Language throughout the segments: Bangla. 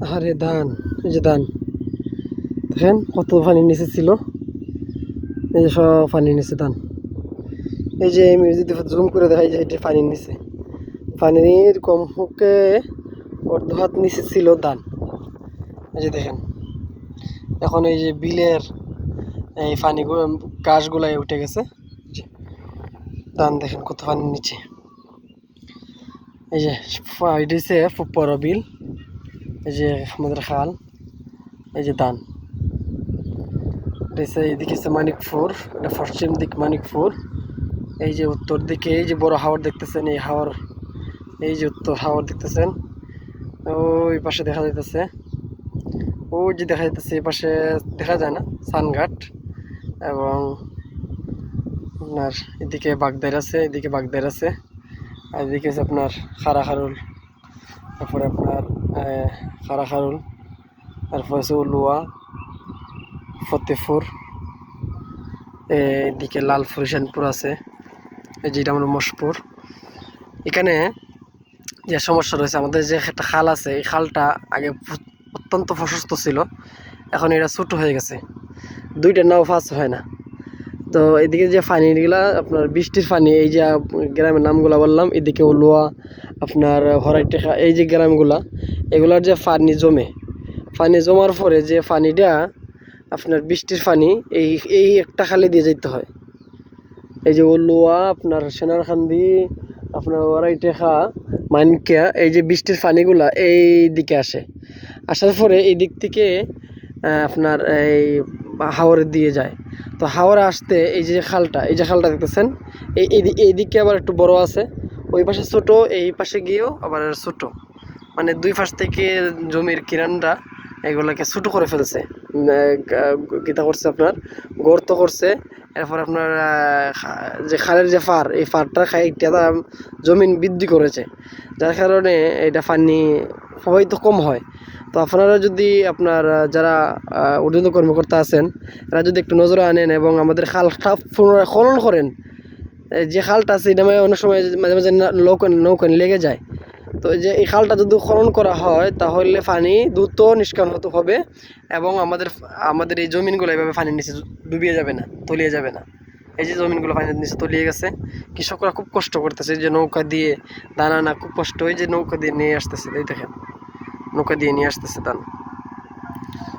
আরে ধান, এই যে ধান দেখেন কত পানির নিচে ছিল। এই যে সব পানির নিচে ধান। এই যে আমি যদি জুম করে দেখাই যে এটা পানির নিচে, পানির কমপক্ষে অর্ধ হাত নিচে ছিল ধান। এই যে দেখেন এখন এই যে বিলের এই পানিগুলো গাছগুলাই উঠে গেছে। যে ধান দেখেন কত পানির নিচে। এই যে এটা হচ্ছে বড় বিল। এই যে আমাদের খাল, এই যে ধান। এদিকে হচ্ছে মানিকপুর, এটা পশ্চিম দিক মানিকপুর। এই যে উত্তর দিকে এই যে বড় হাওর দেখতেছেন, এই হাওর, এই যে উত্তর হাওর দেখতেছেন। ওই পাশে দেখা যাইতেছে, ওই যে দেখা যাইতেছে, এই পাশে দেখা যায় না সানঘাট। এবং আপনার এদিকে বাগদার আছে, এদিকে বাগদার আছে, আর এদিকে হচ্ছে আপনার খারাখারুল, তারপরে আপনার খারাখারুল, তারপর হচ্ছে উলুয়া, ফতেপুর, এদিকে লালপুর শানপুর আছে, এই যেটা আমরা মশপুর। এখানে যে সমস্যা রয়েছে, আমাদের যে একটা খাল আছে, এই খালটা আগে অত্যন্ত প্রশস্ত ছিল, এখন এটা ছোট হয়ে গেছে, দুইটা নাও ফাঁস হয় না। তো এদিকে যে পানিগুলা আপনার বৃষ্টির পানি, এই যে গ্রামের নামগুলা বললাম, এদিকে উলুয়া, আপনার হরাইটেখা, এই যে গ্রামগুলা, এগুলার যে পানি জমে, পানি জমার পরে যে পানিটা আপনার বৃষ্টির পানি এই এই একটা খালে দিয়ে যেতে হয়। এই যে উলুয়া, আপনার সেনারখান্দি, আপনার হরাইটেখা, মানকিয়া, এই যে বৃষ্টির পানিগুলা এই দিকে আসে, আসার পরে এই দিক থেকে আপনার এই হাওরে দিয়ে যায়। তো হাওরে আসতে এই যে খালটা, এই যে খালটা দেখতেছেন, এই দিকে আবার একটু বড় আছে, ওই পাশে ছোট, এই পাশে গিয়েও আবার ছোট, মানে দুই পাশ থেকে জমির কিনানটা এগুলোকে ছোট করে ফেলছে। কিতা করছে আপনার গর্ত করছে, এরপর আপনার যে খালের যে ফার, এই ফারটা খাইটা জমিন বৃদ্ধি করেছে, যার কারণে এটা পানি প্রবাহিত কম হয়। তো আপনারা যদি আপনার যারা ঊর্ধ্বতন কর্মকর্তা আছেন, এরা যদি একটু নজরে আনেন এবং আমাদের খালটা পুনরায় খনন করেন, যে খালটা আছে এটা অনেক সময় মাঝে মাঝে নৌকা লেগে যায়। তো যে এই খালটা যদি খনন করা হয় তাহলে পানি দ্রুত নিষ্কাশন হতে হবে, এবং আমাদের আমাদের এই জমিনগুলো এভাবে পানির নিচে ডুবিয়ে যাবে না, তলিয়ে যাবে না। এই যে জমিনগুলো পানির নিচে তলিয়ে গেছে, কৃষকরা খুব কষ্ট করতেছে, যে নৌকা দিয়ে দানা না খুব কষ্ট, হয় যে নৌকা দিয়ে নিয়ে আসতেছে, এই দেখেন নৌকা দিয়ে নিয়ে আসতেছে ধান।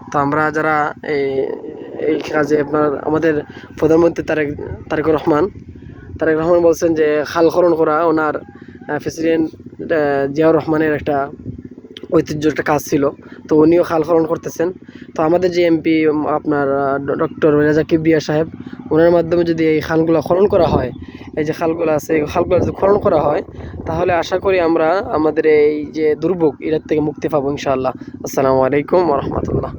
তো আমরা যারা এই এই কাজে আপনার আমাদের প্রধানমন্ত্রী তারেক রহমান বলছেন যে খাল খনন করা ওনার প্রেসিডেন্ট জিয়াউর রহমানের একটা ঐতিহ্য, একটা কাজ ছিল। তো উনিও খাল খনন করতেছেন। তো আমাদের যে এমপি আপনার ডক্টর রেজা কিবরিয়া সাহেব, ওনার মাধ্যমে যদি এই খালগুলো খনন করা হয়, এই যে খালগুলো আছে এই খালগুলো যদি খনন করা হয়, তাহলে আশা করি আমরা আমাদের এই যে দুর্ভোগ এটার থেকে মুক্তি পাবো ইনশাআল্লাহ। আসসালামু আলাইকুম ওয়া রাহমাতুল্লাহ।